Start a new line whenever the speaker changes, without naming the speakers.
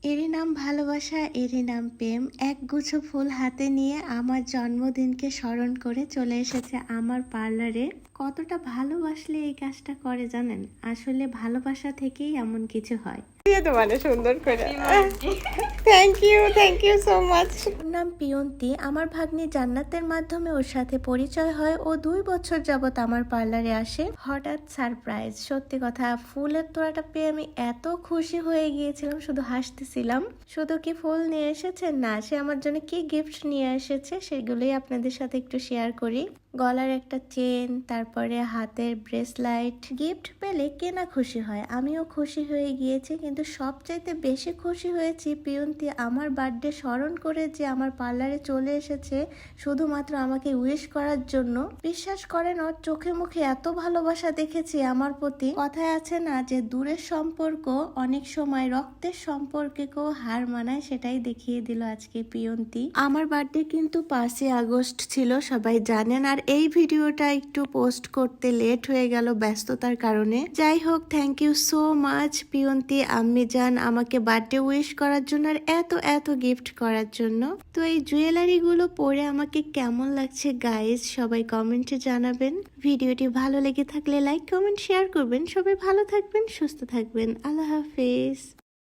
এরই নাম ভালোবাসা, এরই নাম প্রেম। একগুচ্ছ ফুল হাতে নিয়ে আমার জন্মদিনকে স্মরণ করে চলে এসেছে আমার পার্লারে। কতটা ভালোবাসলে এই কাজটা করে জানেন? আসলে ভালোবাসা থেকেই এমন কিছু হয়।
মানে সুন্দর করে থ্যাংক ইউ সো মাচ।
ওর নাম পিয়ন্তি। আমার ভাগ্নি জান্নাতের মাধ্যমে ওর সাথে পরিচয় হয়। ও 2 বছর যাবত আমার পার্লারে আসে। হঠাৎ সারপ্রাইজ, সত্যি কথা, ফুলের তোড়াটা পেয়ে আমি এত খুশি হয়ে গিয়েছিলাম, শুধু হাসতেছিলাম। শুধু কি ফুল নিয়ে এসেছে না, সে আমার জন্য কি গিফট নিয়ে এসেছে সেগুলোই আপনাদের সাথে একটু শেয়ার করি। গলার একটা চেন, তারপরে হাতের ব্রেসলাইট। গিফট পেলে কে না খুশি হয়, আমিও খুশি হয়ে গিয়েছি। কিন্তু সবচাইতে বেশি খুশি হয়েছি পিয়ন্তি আমার বার্থডে স্মরণ করে যে আমার পার্লারে চলে এসেছে শুধুমাত্র আমাকে উইশ করার জন্য। বিশ্বাস করেন, ওর চোখে মুখে এত ভালোবাসা দেখেছি আমার প্রতি। কথায় আছে না যে দূরের সম্পর্ক অনেক সময় রক্তের সম্পর্কেও হার মানায়, সেটাই দেখিয়ে দিল আজকে পিয়ন্তি। আমার বার্থডে কিন্তু 5ই আগস্ট ছিল, সবাই জানেন। আর এই ভিডিওটা একটু পোস্ট করতে লেট হয়ে গেল ব্যস্ততার কারণে। যাই হোক, থ্যাংক ইউ সো মাচ পিয়ন্তি আম্মি জান আমাকে বার্থডে উইশ করার জন্য আর এত গিফট করার জন্য। তো এই জুয়েলারি গুলো পরে আমাকে কেমন লাগছে গাইজ, সবাই কমেন্টে জানাবেন। ভিডিওটি ভালো লেগে থাকলে লাইক কমেন্ট শেয়ার করবেন। সবাই ভালো থাকবেন, সুস্থ থাকবেন। আল্লাহ হাফেজ।